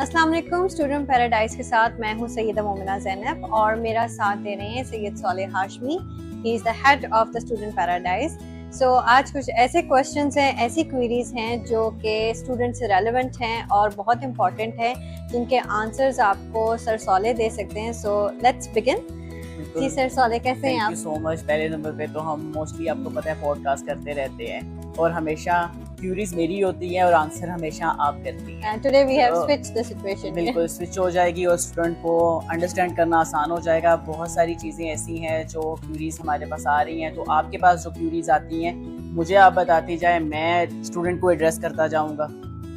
अस्सलाम वालेकुम। Student paradise के साथ मैं हूं सैयदा मोमिना ज़ैनब और मेरा साथ दे रहे हैं Syed Saleh Hashmi. He is the head of the student paradise. So आज कुछ ऐसे क्वेश्चंस हैं, ऐसी क्वेरीज हैं जो कि स्टूडेंट से रेलेवेंट हैं और बहुत इंपॉर्टेंट हैं, जिनके आंसर्स आपको सर सालेह दे सकते हैं। So let's begin. जी सर सालेह, कैसे हैं आप? Thank you so much. पहले नंबर पे तो हम मोस्टली, आपको पता है, पॉडकास्ट करते रहते हैं और हमेशा क्यूरीज मेरी होती है और आंसर हमेशा आप करती हैं। Today we have switched the situation. बिल्कुल स्विच हो जाएगी और स्टूडेंट को अंडरस्टैंड करना आसान हो जाएगा। बहुत सारी चीज़ें ऐसी हैं जो क्यूरीज हमारे पास आ रही हैं, तो आपके पास जो क्यूरीज आती हैं मुझे आप बताती जाए, मैं स्टूडेंट को एड्रेस करता जाऊँगा।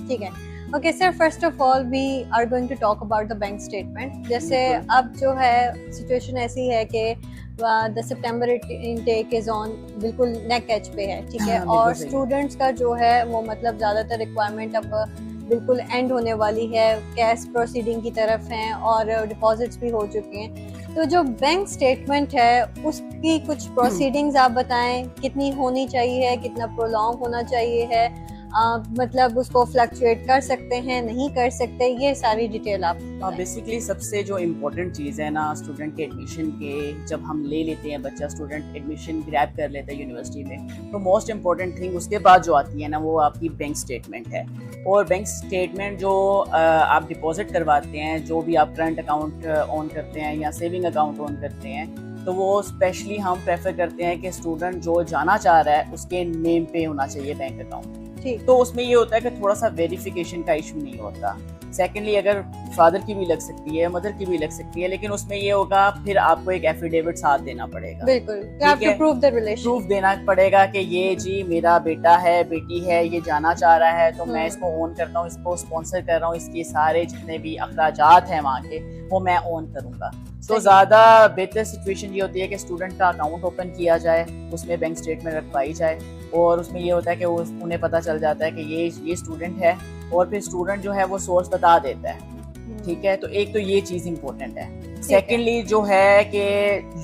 ठीक है। Okay sir, first of all we are going to talk about the bank statement. जैसे अब जो है सिचुएशन ऐसी है कि the September intake is on, बिल्कुल नेक एज पे है, ठीक है। और स्टूडेंट्स का जो है वो मतलब ज़्यादातर रिक्वायरमेंट अब बिल्कुल एंड होने वाली है, कैश प्रोसीडिंग की तरफ हैं और डिपॉजिट्स भी हो चुके हैं। तो जो बैंक स्टेटमेंट है उसकी कुछ प्रोसीडिंग्स आप बताएं, कितनी होनी चाहिए, कितना प्रोलॉन्ग होना चाहिए है, मतलब उसको फ्लक्चुएट कर सकते हैं, नहीं कर सकते, ये सारी डिटेल आप बेसिकली सबसे जो इम्पोर्टेंट चीज़ है ना स्टूडेंट के एडमिशन के, जब हम ले लेते हैं, बच्चा स्टूडेंट एडमिशन ग्रैब कर लेता है यूनिवर्सिटी में, तो मोस्ट इम्पॉर्टेंट थिंग उसके बाद जो आती है ना वो आपकी बैंक स्टेटमेंट है। और बैंक स्टेटमेंट जो आप डिपॉजिट करवाते हैं, जो भी आप करंट अकाउंट ऑन करते हैं या सेविंग अकाउंट ऑन करते हैं, तो वो स्पेशली हम प्रेफर करते हैं कि स्टूडेंट जो जाना चाह रहा है उसके नेम पे होना चाहिए बैंक अकाउंट। तो उसमें ये होता है कि थोड़ा सा वेरिफिकेशन का इशू नहीं होता। सेकेंडली, अगर फादर की भी लग सकती है, मदर की भी लग सकती है, लेकिन उसमें ये होगा फिर आपको एक एफिडेविट साथ देना पड़ेगा। बिल्कुल, प्रूफ देना पड़ेगा कि ये जी मेरा बेटा है, बेटी है, ये जाना चाह रहा है, तो मैं इसको ओन करता हूँ, इसको स्पॉन्सर कर रहा हूँ, इसके सारे जितने भी अखराजात हैं वहाँ के वो मैं ओन करूँगा। तो ज़्यादा बेहतर सिचुएशन ये होती है कि स्टूडेंट का अकाउंट ओपन किया जाए, उसमें बैंक स्टेटमेंट रखवाई जाए और उसमें ये होता है कि उन्हें पता चल जाता है कि ये स्टूडेंट है और फिर स्टूडेंट जो है वो सोर्स बता देता है। ठीक है, तो एक तो ये चीज़ इम्पोर्टेंट है। सेकेंडली जो है कि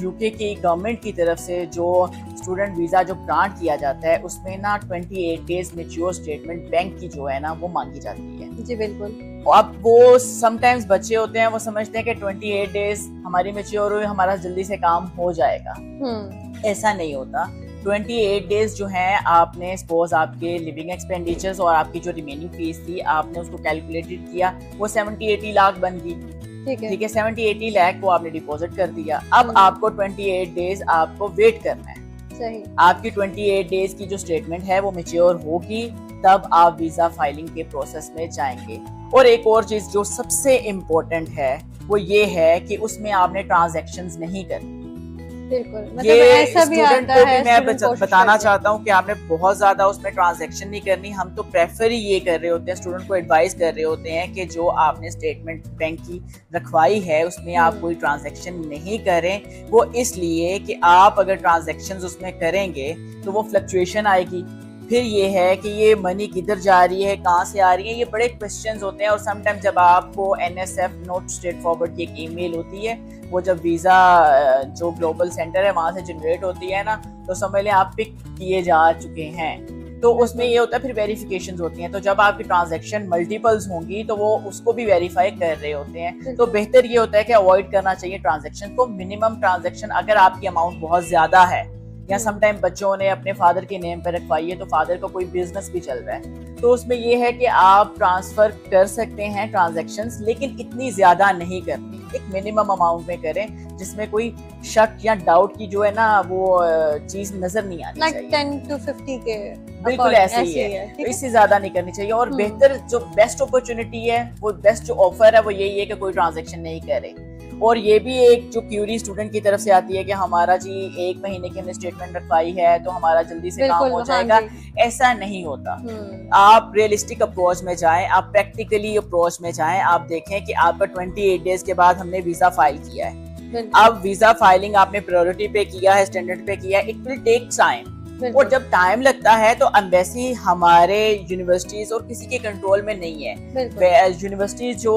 यूके की गवर्नमेंट की तरफ से जो स्टूडेंट वीज़ा जो ग्रांट किया जाता है उसमें ना 28 डेज मैच्योर स्टेटमेंट बैंक की जो है ना वो मांगी जाती है। जी बिल्कुल। अब वो समटाइम्स बच्चे होते हैं, वो समझते हैं कि 28 डेज हमारी मैच्योर हुई, हमारा जल्दी से काम हो जाएगा। ऐसा नहीं होता। 28 डेज जो हैं, आपने सपोज आपके लिविंग एक्सपेंडिचर्स और आपकी जो रिमेनिंग फीस थी आपने उसको कैलकुलेटेड किया, वो 70-80 लाख बन गई। ठीक है, 70-80 लाख को आपने डिपॉजिट कर दिया। अब आपको 28 डेज आपको वेट करना है। सही। आपकी 28 डेज की जो स्टेटमेंट है वो मैच्योर होगी, तब आप वीजा फाइलिंग के प्रोसेस में जाएंगे। और एक और चीज जो सबसे इम्पोर्टेंट है वो ये है कि उसमें आपने ट्रांजैक्शंस नहीं करनी। बिल्कुल, मतलब ये ऐसा भी आता है, मैं बताना चाहता हूँ कि आपने बहुत ज्यादा उसमें ट्रांजैक्शन नहीं करनी। हम तो प्रेफर ही ये कर रहे होते हैं, स्टूडेंट को एडवाइस कर रहे होते हैं कि जो आपने स्टेटमेंट बैंक की रखवाई है उसमें आप कोई ट्रांजैक्शन नहीं करें। वो इसलिए कि आप अगर ट्रांजैक्शन उसमें करेंगे तो वो फ्लक्चुएशन आएगी, फिर ये है कि ये मनी किधर जा रही है, कहाँ से आ रही है, ये बड़े क्वेश्चंस होते हैं। और समटाइम जब आपको NSF नोट स्ट्रेट फॉरवर्ड की एक ईमेल होती है, वो जब वीज़ा जो ग्लोबल सेंटर है वहाँ से जनरेट होती है ना, तो समझ लें आप पिक किए जा चुके हैं। तो उसमें ये होता है फिर वेरिफिकेशंस होती हैं, तो जब आपकी ट्रांजैक्शन मल्टीपल्स होंगी तो वो उसको भी वेरीफाई कर रहे होते हैं। तो बेहतर ये होता है कि अवॉइड करना चाहिए ट्रांजैक्शन को। मिनिमम ट्रांजैक्शन, अगर आपकी अमाउंट बहुत ज्यादा है या समटाइम बच्चों ने अपने फादर के नेम पर रखवाई है, तो फादर का कोई बिजनेस भी चल रहा है, तो उसमें ये है कि आप ट्रांसफर कर सकते हैं ट्रांजैक्शंस, लेकिन इतनी ज्यादा नहीं करनी। एक मिनिमम अमाउंट में करें जिसमें कोई शक या डाउट की जो है ना वो चीज नजर नहीं आनी चाहिए। 10 to 50 के बिल्कुल ऐसे ही है, तो इससे ज्यादा नहीं करनी चाहिए। और बेहतर जो बेस्ट अपॉर्चुनिटी है, वो बेस्ट जो ऑफर है वो यही है कि कोई ट्रांजैक्शन नहीं करे। और ये भी एक जो क्यूरी स्टूडेंट की तरफ से आती है कि हमारा जी 1 महीने की हमने स्टेटमेंट रखवाई है तो हमारा जल्दी से काम हो जाएगा। ऐसा नहीं होता। आप रियलिस्टिक अप्रोच में जाएं, आप प्रैक्टिकली अप्रोच में जाएं। आप देखें कि आपका 28 डेज के बाद हमने वीजा फाइल किया है, अब वीजा फाइलिंग आपने प्रायोरिटी पे किया है, स्टैंडर्ड पे किया है, इट विल टेक टाइम। और जब टाइम लगता है तो एम्बेसी हमारे यूनिवर्सिटीज और किसी के कंट्रोल में नहीं है। यूनिवर्सिटीज जो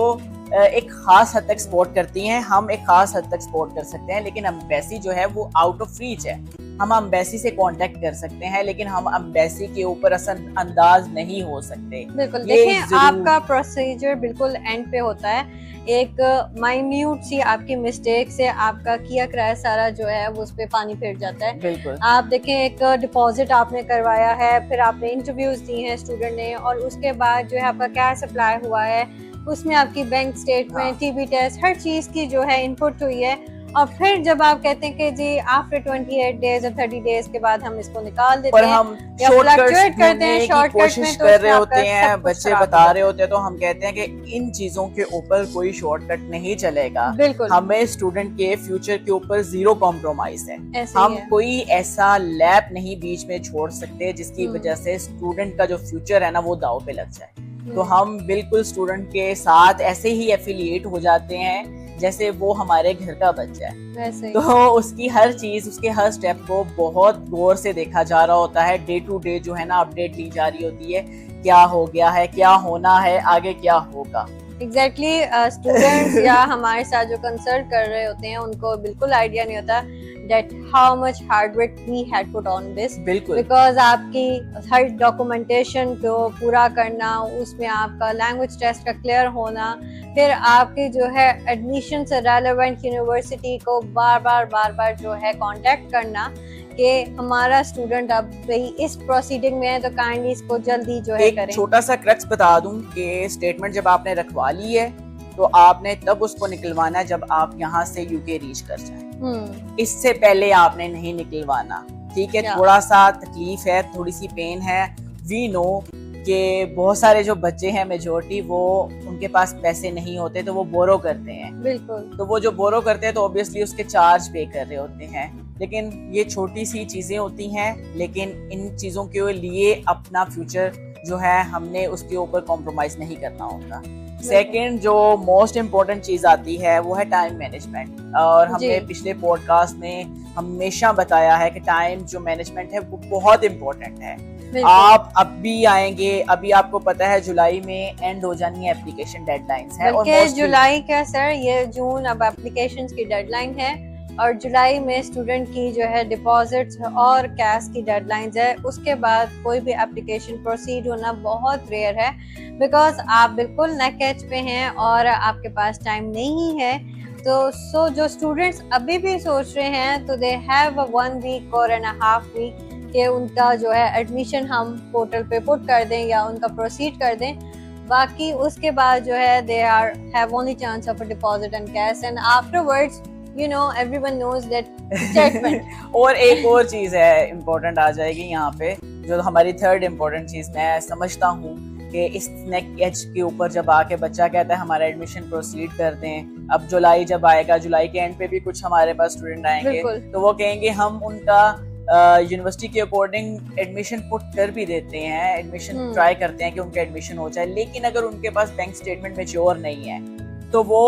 एक खास हद तक सपोर्ट करती हैं, हम एक खास हद तक सपोर्ट कर सकते हैं, लेकिन एम्बेसी जो है वो आउट ऑफ रीच है। हम एम्बेसी से कांटेक्ट कर सकते हैं, लेकिन हम एम्बेसी के ऊपर असर अंदाज नहीं हो सकते। बिल्कुल, देखें आपका प्रोसीजर बिल्कुल एंड पे होता है। एक माइन्यूट सी आपकी मिस्टेक से आपका किया कराया सारा जो है वो उस पे पानी फिर जाता है। बिल्कुल। आप देखें, एक डिपॉजिट आपने करवाया है, फिर आपने इंटरव्यूज दी हैं स्टूडेंट ने, और उसके बाद जो है आपका कैश अप्लाई हुआ है, उसमें आपकी बैंक स्टेटमेंट, टीबी टेस्ट, हर चीज की जो है इनपुट हुई है, और फिर जब आप कहते हैं कि जी आफ्टर 28 डेज और 30 डेज के बाद हम इसको निकाल देते हैं, हम या फ्लक्चुएट करते हैं शॉर्टकट कोशिश में, तो कर रहे उसमें होते आपका हैं, सब कुछ बच्चे खराब बता हो रहे होते हैं, तो हम कहते हैं कि इन चीजों के ऊपर कोई शॉर्टकट नहीं चलेगा। बिल्कुल, हमें स्टूडेंट के फ्यूचर के ऊपर जीरो कॉम्प्रोमाइज है। ऐसे हम ही है। कोई ऐसा लैप नहीं बीच में छोड़ सकते जिसकी वजह से स्टूडेंट का जो फ्यूचर है ना वो दाव पे लग जाए। तो हम बिल्कुल स्टूडेंट के साथ ऐसे ही एफिलिएट हो जाते हैं जैसे वो हमारे घर का बच्चा है। तो उसकी हर चीज, उसके हर स्टेप को बहुत गौर से देखा जा रहा होता है। डे टू डे जो है ना अपडेट ली जा रही होती है, क्या हो गया है, क्या होना है, आगे क्या होगा। एग्जैक्टली स्टूडेंट्स या हमारे साथ जो कंसल्ट कर रहे होते हैं उनको बिल्कुल आइडिया नहीं होता that how much hard work we had put on this। बिल्कुल, बिकॉज आपकी हर डॉक्यूमेंटेशन को पूरा करना, उसमें आपका लैंग्वेज टेस्ट का क्लियर होना, फिर आपकी जो है एडमिशन से रेलेवेंट यूनिवर्सिटी को बार बार जो है कांटेक्ट करना कि हमारा स्टूडेंट अब भाई इस प्रोसीडिंग में है, तो काइंडली इसको जल्दी जो है करें। छोटा सा क्रक्स बता दूं कि स्टेटमेंट जब आपने रखवा ली है तो आपने तब उसको निकलवाना जब आप यहाँ से यूके रीच कर जाएं। इससे पहले आपने नहीं निकलवाना, ठीक है। थोड़ा सा तकलीफ है, थोड़ी सी पेन है। वी नो कि बहुत सारे जो बच्चे हैं मेजोरिटी, वो उनके पास पैसे नहीं होते तो वो बोरो करते हैं। बिल्कुल। तो वो जो बोरो करते हैं तो ऑब्वियसली उसके चार्ज पे कर रहे होते हैं, लेकिन ये छोटी सी चीजें होती हैं। लेकिन इन चीजों के लिए अपना फ्यूचर जो है हमने उसके ऊपर कॉम्प्रोमाइज नहीं करना होता। सेकंड जो मोस्ट इम्पोर्टेंट चीज आती है वो है टाइम मैनेजमेंट। और हमने पिछले पॉडकास्ट में हमेशा बताया है कि टाइम जो मैनेजमेंट है वो बहुत इम्पोर्टेंट है। आप अब भी आएंगे, अभी आपको पता है जुलाई में एंड हो जानी है एप्लीकेशन डेडलाइंस है। और जुलाई क्या सर, ये जून अब एप्लीकेशंस की डेडलाइन है, और जुलाई में स्टूडेंट की जो है डिपॉजिट्स और कैश की डेडलाइंस है। उसके बाद कोई भी एप्लीकेशन प्रोसीड होना बहुत रेयर है, बिकॉज आप बिल्कुल नेक एज पे हैं और आपके पास टाइम नहीं है। तो जो स्टूडेंट्स अभी भी सोच रहे हैं, तो दे हैव 1 वीक और एंड हाफ वीक कि उनका जो है एडमिशन हम पोर्टल पे पुट कर दें या उनका प्रोसीड कर दें। बाकी उसके बाद जो है they are have only chance of a deposit and cash, and afterwards you know everyone knows that statement। और एक और चीज है इम्पोर्टेंट आ जाएगी यहाँ पे, जो हमारी थर्ड इम्पोर्टेंट चीज मैं समझता हूँ कि इस नेक एज के ऊपर जब आके बच्चा कहता है हमारा एडमिशन प्रोसीड कर दें। अब जुलाई जब आएगा, जुलाई के एंड पे भी कुछ हमारे पास स्टूडेंट आएंगे, तो वो कहेंगे हम उनका यूनिवर्सिटी के अकॉर्डिंग एडमिशन पुट कर भी देते हैं, एडमिशन ट्राई करते हैं कि उनका एडमिशन हो जाए। लेकिन अगर उनके पास बैंक स्टेटमेंट मैच्योर नहीं है तो वो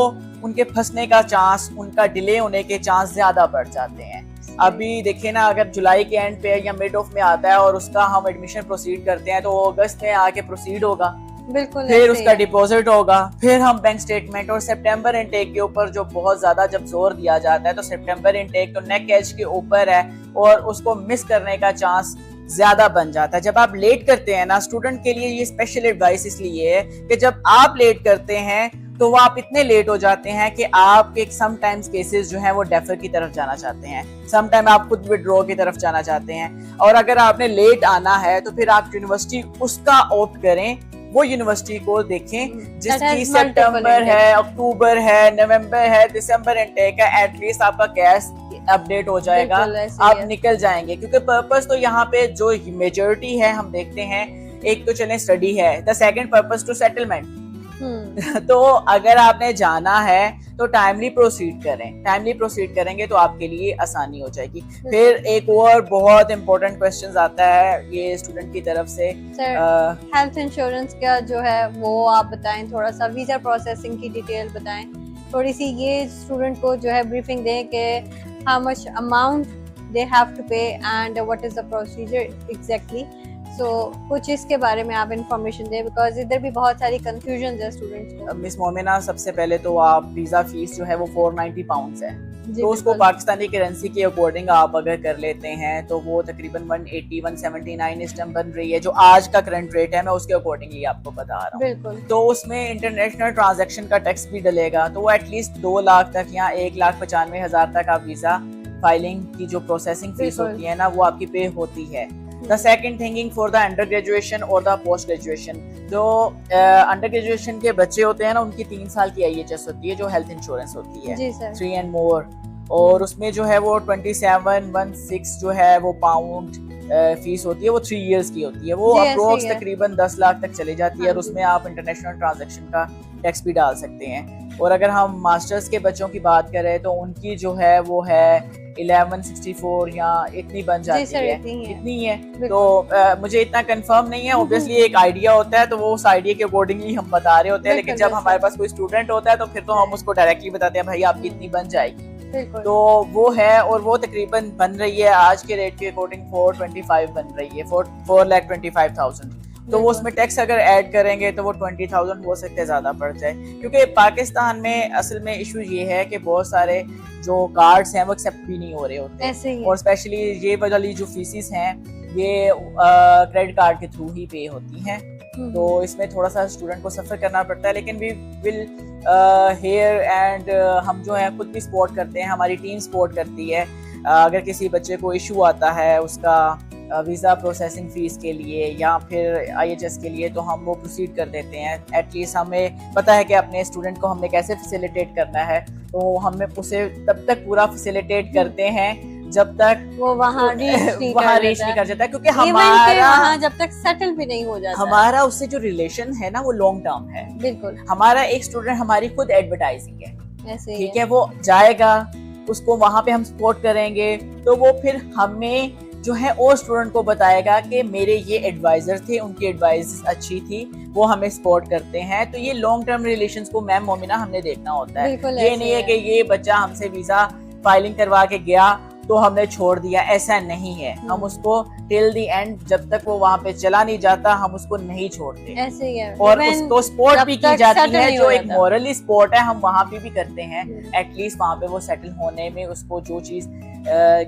उनके फंसने का चांस, उनका डिले होने के चांस ज्यादा बढ़ जाते हैं। अभी देखिए ना, अगर जुलाई के एंड पे या मिड ऑफ में आता है और उसका हम एडमिशन प्रोसीड करते हैं तो अगस्त में आके प्रोसीड होगा, बिल्कुल, फिर उसका डिपॉजिट होगा, फिर हम बैंक स्टेटमेंट और सितंबर इनटेक के ऊपर जो बहुत ज्यादा जब जोर दिया जाता है, तो सितंबर इनटेक तो नेक एज के ऊपर है और उसको मिस करने का चांस ज्यादा बन जाता है। जब आप लेट करते हैं ना, स्टूडेंट के लिए ये स्पेशल एडवाइस इसलिए है कि जब आप लेट करते हैं तो वो आप इतने लेट हो जाते हैं कि आपके समटाइम्स केसेस जो है वो डेफर की तरफ जाना चाहते हैं, समटाइम आप खुद विड्रॉ की तरफ जाना चाहते हैं। और अगर आपने लेट आना है तो फिर आप यूनिवर्सिटी उसका ऑप्ट करें, वो यूनिवर्सिटी को देखें जिसकी सितंबर है, अक्टूबर है, नवंबर है, दिसंबर इनटेक है। एटलीस्ट आपका कैश अपडेट हो जाएगा, आप निकल जाएंगे। क्योंकि पर्पस तो यहाँ पे जो मेजॉरिटी है हम देखते हैं, एक तो चले स्टडी है, the second purpose to settlement. तो अगर आपने जाना है तो टाइमली प्रोसीड करें, टाइमली प्रोसीड करेंगे तो आपके लिए आसानी हो जाएगी। फिर एक और बहुत इंपॉर्टेंट क्वेश्चन आता है ये स्टूडेंट की तरफ से, हेल्थ इंश्योरेंस का जो है वो आप बताएं, थोड़ा सा वीजा प्रोसेसिंग की डिटेल बताएं, थोड़ी सी ये स्टूडेंट को जो है ब्रीफिंग दें कि how much amount they have to pay and what is the procedure exactly. So कुछ इसके बारे में आप इंफॉर्मेशन दें, बिकॉज इधर भी बहुत सारी कंफ्यूजन है स्टूडेंट्स को। मिस मोमिना, सबसे पहले तो आप वीजा फीस जो है वो 490 पाउंड्स है, जी, तो उसको बिल्कुल। पाकिस्तानी करेंसी के अकॉर्डिंग आप अगर कर लेते हैं तो वो तकरीबन 180 179 इस टाइम बन रही है, जो आज का करंट रेट है, मैं उसके अकॉर्डिंगली आपको बता रहा हूँ। बिल्कुल। तो उसमें इंटरनेशनल ट्रांजैक्शन का टैक्स भी डलेगा, तो वो एटलीस्ट 2 लाख तक या 1,95,000 तक आप वीजा फाइलिंग की जो प्रोसेसिंग फीस बिल्कुल। होती है ना, वो आपकी पे होती है। The second thinking for the under graduation और द पोस्ट ग्रेजुएशन, जो अंडर ग्रेजुएशन के बच्चे होते हैं ना, उनकी 3 साल की IHS होती है, जो हेल्थ इंश्योरेंस होती है, जी सर। 3 एंड मोर, और उसमें जो है वो 2716 जो है वो पाउंड फीस होती है, वो 3 इयर्स की होती है, वो जी, ऐसे अप्रोक्स ही है। तकरीबन 10 लाख तक चली जाती है, हाँ और जी। उसमें आप इंटरनेशनल ट्रांजैक्शन का टैक्स भी डाल सकते हैं। और अगर हम मास्टर्स के बच्चों की बात करें तो उनकी जो है वो है 1164 या इतनी बन जी जाती सर, है, इतनी है। इतनी है। बिल्कुल। तो मुझे इतना कंफर्म नहीं है, ऑब्वियसली एक आइडिया होता है, तो वो उस आइडिया के अकॉर्डिंगली हम बता रहे होते हैं, लेकिन बिल्कुल, जब हमारे पास कोई स्टूडेंट होता है तो फिर तो हम उसको डायरेक्टली बताते हैं भाई आपकी इतनी बन जाएगी। बिल्कुल। तो वो है, और वो तकरीबन बन रही है आज के रेट के अकॉर्डिंग 425 बन रही है, 4,25,000। तो वो उसमें टैक्स अगर ऐड करेंगे तो वो 20,000 हो सकते हैं ज्यादा पड़ जाए, क्योंकि पाकिस्तान में असल में इशू ये है कि बहुत सारे जो कार्ड्स हैं वो एक्सेप्ट भी नहीं हो रहे होते, ऐसे ही और स्पेशली ये वाली जो फीसिस हैं ये क्रेडिट कार्ड के थ्रू ही पे होती हैं, तो इसमें थोड़ा सा स्टूडेंट को सफर करना पड़ता है। लेकिन वी विल हेयर एंड हम जो है खुद भी सपोर्ट करते हैं, हमारी टीम सपोर्ट करती है। अगर किसी बच्चे को इशू आता है उसका वीज़ा प्रोसेसिंग फ़ीस के लिए या फिर IHS के लिए, तो हम वो प्रोसीड कर देते हैं। एटलीस्ट हमें पता है कि अपने स्टूडेंट को हमने कैसे फैसिलिटेट करना है, तो हमें उसे तब तक पूरा फैसिलिटेट करते हैं जब तक वो वहाँ रीच नहीं कर जाता है, क्योंकि हमारा जब तक सेटल भी नहीं हो जाता, हमारा उससे जो रिलेशन है ना वो लॉन्ग टर्म है। बिल्कुल। हमारा एक स्टूडेंट हमारी खुद एडवर्टाइजिंग है, ऐसे ही ठीक है, वो जाएगा, उसको वहां पे हम सपोर्ट करेंगे, तो वो फिर हमें जो है और स्टूडेंट को बताएगा कि मेरे ये एडवाइजर थे, उनकी एडवाइस अच्छी थी, वो हमें सपोर्ट करते हैं। तो ये लॉन्ग टर्म रिलेशंस को मैम मोमिना हमने देखना होता है। ये नहीं है कि ये बच्चा हमसे वीजा फाइलिंग करवा के गया तो हमने छोड़ दिया, ऐसा नहीं है। हम उसको टिल दी एंड, जब तक वो वहाँ पे चला नहीं जाता हम उसको नहीं छोड़ते, ऐसे ही है। और उसको सपोर्ट भी की जाती है, जो एक जाता। मॉरली सपोर्ट है, हम वहाँ पे भी करते हैं। एटलीस्ट वहाँ पे वो सेटल होने में उसको जो चीज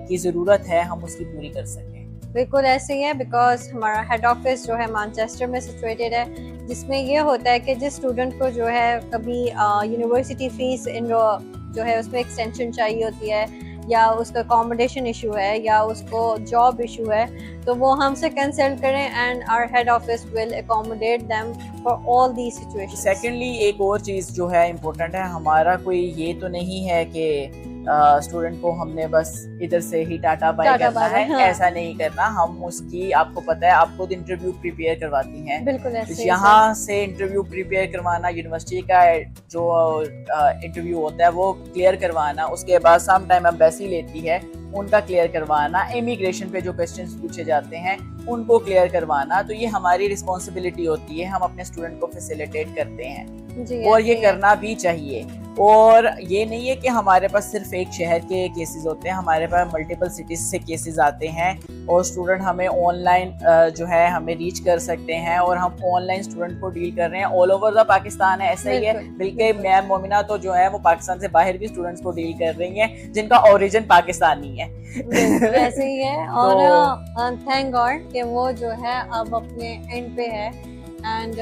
की जरूरत है हम उसकी पूरी कर सकें। बिल्कुल ऐसे ही है, बिकॉज हमारा हेड ऑफिस जो है मैनचेस्टर में सिचुएटेड है, जिसमें ये होता है कि जिस स्टूडेंट को जो है कभी यूनिवर्सिटी फीस जो है उसमें एक्सटेंशन चाहिए होती है, या उसका अकोमोडेशन इशू है, या उसको जॉब इशू है, तो वो हमसे कंसल्ट करें and our head office will accommodate them for all the situations. Secondly एक और चीज जो है इम्पोर्टेंट है, हमारा कोई ये तो नहीं है कि स्टूडेंट को हमने बस इधर से ही टाटा बाय करना है, हाँ। ऐसा नहीं करना। हम उसकी, आपको पता है, आप खुद इंटरव्यू प्रिपेयर करवाती हैं, बिल्कुल ऐसे यहाँ से इंटरव्यू प्रिपेयर करवाना, यूनिवर्सिटी का जो इंटरव्यू होता है वो क्लियर करवाना, उसके बाद सम टाइम एम्बेसी लेती है उनका क्लियर करवाना, इमिग्रेशन पे जो क्वेश्चंस पूछे जाते हैं उनको क्लियर करवाना, तो ये हमारी रिस्पॉन्सिबिलिटी होती है, हम अपने स्टूडेंट को फैसिलिटेट करते हैं जी, और ये करना भी चाहिए। और ये नहीं है कि हमारे पास सिर्फ एक शहर के केसेस होते हैं, हमारे पास मल्टीपल सिटीज से केसेस आते हैं, और स्टूडेंट हमें ऑनलाइन जो है हमें रीच कर सकते हैं, और हम ऑनलाइन स्टूडेंट को डील कर रहे हैं ऑल ओवर द पाकिस्तान है, ऐसा ही है। बल्कि मैम मोमिना तो जो है वो पाकिस्तान से बाहर भी स्टूडेंट्स को डील कर रही हैं जिनका ओरिजिन पाकिस्तानी है। ऐसे ही है, और थैंक गॉड कि वो जो है अब अपने एंड पे है, एंड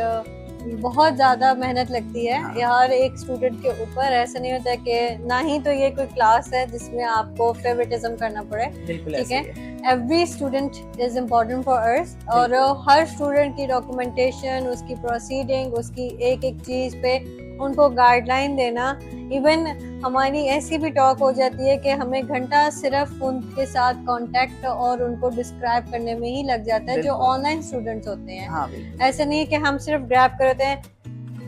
बहुत ज्यादा मेहनत लगती है हर एक स्टूडेंट के ऊपर। ऐसा नहीं होता कि ना ही तो ये कोई क्लास है जिसमें आपको फेवरेटिज्म करना पड़े, ठीक है। Every student is important for us, और हर स्टूडेंट की डॉक्यूमेंटेशन, उसकी प्रोसीडिंग, उसकी एक एक चीज पे उनको गाइडलाइन देना। इवन हमारी ऐसी भी टॉक हो जाती है कि हमें घंटा सिर्फ उनके साथ कांटेक्ट और उनको डिस्क्राइब करने में ही लग जाता है, जो ऑनलाइन स्टूडेंट्स होते हैं। हाँ, ऐसा नहीं है कि हम सिर्फ ग्रैब करते हैं,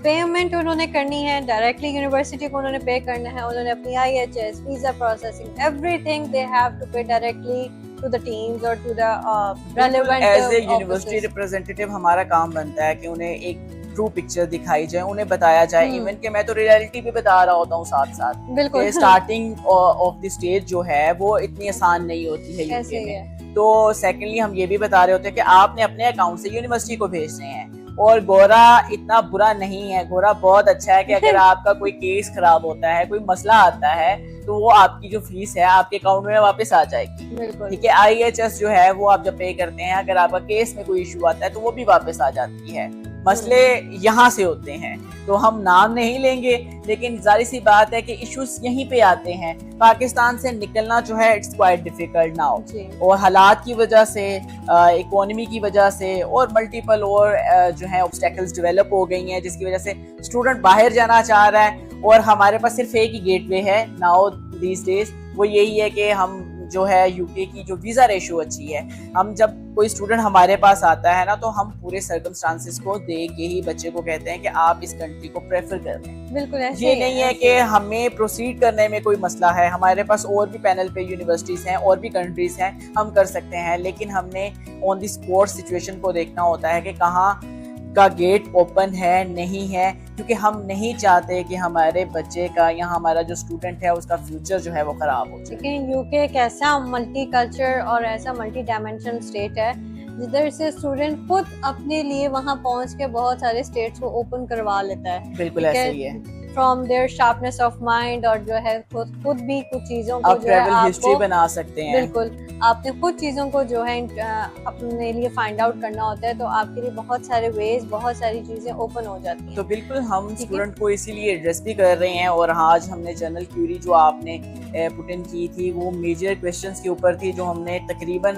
पेमेंट उन्होंने करनी है, डायरेक्टली यूनिवर्सिटी को उन्होंने पे करना है, उन्होंने अपनी IHS, visa processing, everything they have to pay directly to the teams or to the relevant as a university representative हमारा काम बनता है कि उन्हें एक ट्रू पिक्चर दिखाई जाए, उन्हें बताया जाए। इवन कि मैं तो रियलिटी भी बता रहा होता हूँ साथ साथ। बिल्कुल, स्टार्टिंग ऑफ द स्टेज जो है वो इतनी आसान नहीं होती है यूके में, तो सेकेंडली हम ये भी बता रहे होते हैं कि आपने अपने अकाउंट से यूनिवर्सिटी को भेजने हैं। और गोरा इतना बुरा नहीं है, गोरा बहुत अच्छा है कि अगर आपका कोई केस खराब होता है, कोई मसला आता है, तो वो आपकी जो फीस है आपके अकाउंट में वापस आ जाएगी। ठीक है, IHS जो है वो आप जब पे करते हैं, अगर आपका केस में कोई इशू आता है तो वो भी वापस आ जाती है। मसले यहाँ से होते हैं, तो हम नाम नहीं लेंगे, लेकिन जाहिर सी बात है कि इश्यूज यहीं पे आते हैं। पाकिस्तान से निकलना जो है इट्स क्वाइट डिफिकल्ट नाउ, और हालात की वजह से, इकोनॉमी की वजह से और मल्टीपल और जो है ऑब्स्टेकल्स डेवलप हो गई हैं, जिसकी वजह से स्टूडेंट बाहर जाना चाह रहा है और हमारे पास सिर्फ एक ही गेटवे है नाउ दीस डेज, वो यही है कि हम जो है यूके की जो वीजा रेशियो अच्छी है, हम जब कोई स्टूडेंट हमारे पास आता है ना, तो हम पूरे सर्कमस्टांसेस को देख के ही बच्चे को कहते हैं कि आप इस कंट्री को प्रेफर कर रहे हैं। बिल्कुल ऐसे ये नहीं है कि हमें प्रोसीड करने में कोई मसला है, हमारे पास और भी पैनल पे यूनिवर्सिटीज हैं और भी कंट्रीज हैं, हम कर सकते हैं, लेकिन हमने ऑन द स्पॉट सिचुएशन को देखना होता है कि कहाँ का गेट ओपन है नहीं है, क्योंकि हम नहीं चाहते कि हमारे बच्चे का या हमारा जो स्टूडेंट है उसका फ्यूचर जो है वो खराब हो जाए। लेकिन यूके एक ऐसा मल्टी कल्चर और ऐसा मल्टी डायमेंशन स्टेट है जिधर से स्टूडेंट खुद अपने लिए वहां पहुंच के बहुत सारे स्टेट्स को ओपन करवा लेता है। बिल्कुल ऐसे ही है, from their sharpness of mind, और जो है खुद भी कुछ चीजों को आप जो है ट्रैवल हिस्ट्री बना सकते हैं। बिल्कुल, आपने खुद चीजों को जो है अपने लिए फाइंड आउट करना होता है, तो आपके लिए बहुत सारे वेज, बहुत सारी चीजें ओपन हो जाती हैं। तो बिल्कुल हम स्टूडेंट को इसीलिए एड्रेस भी कर रहे हैं, और आज हमने जनरल क्यूरी जो आपने पुट इन की थी वो मेजर क्वेश्चंस के ऊपर थी, जो हमने तकरीबन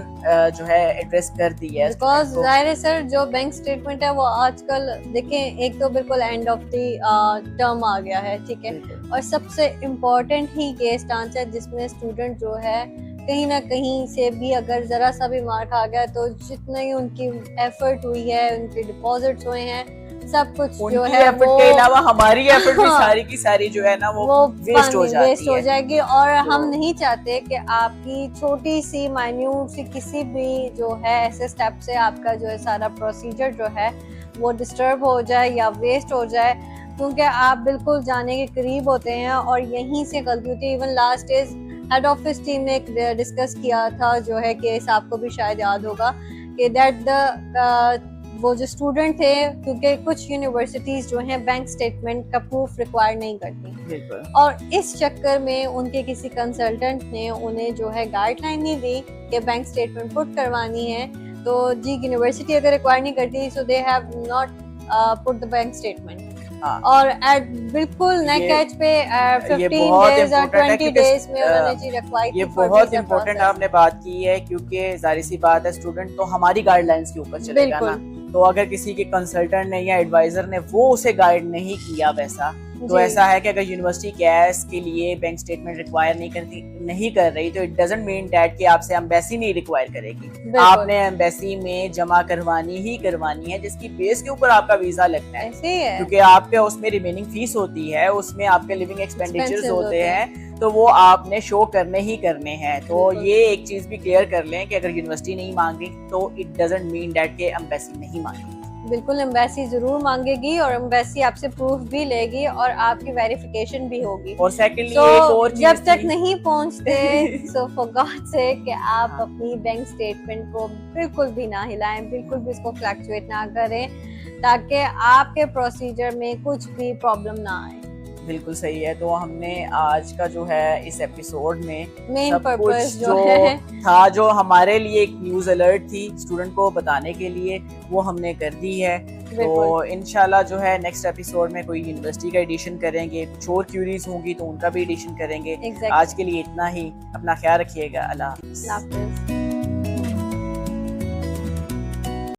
जो है एड्रेस कर दी है। बिकॉज जाहिर है सर, जो बैंक स्टेटमेंट है वो आजकल देखें, एक तो बिल्कुल एंड ऑफ द टर्म आ गया है, ठीक है, और सबसे इम्पोर्टेंट ही केस स्टांस है जिसमें स्टूडेंट जो है कहीं ना कहीं से भी अगर जरा सा भी मार्क आ गया तो जितना ही उनकी एफर्ट हुई है, उनके डिपॉजिट्स हुए हैं, सब कुछ जो है एफर्ट के अलावा हमारी एफर्ट भी सारी की सारी जो है ना वो वेस्ट हो जाएगी। और हम नहीं चाहते कि आपकी छोटी सी माइन्यूट सी किसी भी जो है ऐसे स्टेप से आपका जो है सारा प्रोसीजर जो है वो डिस्टर्ब हो जाए या वेस्ट हो जाए, क्योंकि आप बिल्कुल जाने के करीब होते हैं और यहीं से गलती होती है। Even last days head office team ने एक डिस्कस किया था, जो है केस आपको भी शायद याद होगा, कि दैट द वो जो स्टूडेंट थे, क्योंकि कुछ यूनिवर्सिटीज जो हैं बैंक स्टेटमेंट का प्रूफ रिक्वायर नहीं करती, और इस चक्कर में उनके किसी कंसल्टेंट ने उन्हें जो है गाइडलाइन नहीं दी कि बैंक स्टेटमेंट पुट करवानी है, तो जी यूनिवर्सिटी अगर रिक्वायर नहीं करती, so they have not put the bank statement. और एट बिल्कुल नेक एज पे 15 डेज और 20 डेज में उन्होंने जी रखवाई थी। ये बहुत इम्पोर्टेंट आपने बात की है, क्योंकि जाहिर सी बात है स्टूडेंट तो हमारी गाइडलाइंस के ऊपर चलेगा ना, तो अगर किसी के कंसल्टेंट ने या एडवाइजर ने वो उसे गाइड नहीं किया वैसा, तो ऐसा है कि अगर यूनिवर्सिटी कैश के लिए बैंक स्टेटमेंट रिक्वायर नहीं कर रही, तो इट डजंट मीन दैट कि आपसे एम्बेसी नहीं रिक्वायर करेगी। आपने एम्बेसी में जमा करवानी ही करवानी है, जिसकी बेस के ऊपर आपका वीजा लगता है, क्योंकि आपके उसमें रिमेनिंग फीस होती है, उसमें आपके लिविंग एक्सपेंडिचर्स होते हैं, तो वो आपने शो करने ही करने हैं। तो ये एक चीज भी क्लियर कर लें कि अगर यूनिवर्सिटी नहीं मांगी तो इट डजंट मीन दैट कि एम्बेसी नहीं मांगी। बिल्कुल, एम्बेसी जरूर मांगेगी और एम्बेसी आपसे प्रूफ भी लेगी और आपकी वेरिफिकेशन भी होगी। और सेकंडली एक और चीज जब तक नहीं पहुंचते सो फॉर गॉड सेक कि आप अपनी बैंक स्टेटमेंट को बिल्कुल भी ना हिलाएं, बिल्कुल भी इसको फ्लक्चुएट ना करें, ताकि आपके प्रोसीजर में कुछ भी प्रॉब्लम ना आए। बिल्कुल सही है। तो हमने आज का जो है इस एपिसोड में मेन पर्पस जो था, जो हमारे लिए एक न्यूज़ अलर्ट थी स्टूडेंट को बताने के लिए, वो हमने कर दी है। तो इंशाल्लाह जो है नेक्स्ट एपिसोड में कोई यूनिवर्सिटी का एडिशन करेंगे, कुछ और क्यूरीज होंगी तो उनका भी एडिशन करेंगे। आज के लिए इतना ही, अपना ख्याल रखिएगा। अल्लाह हाफ़िज़।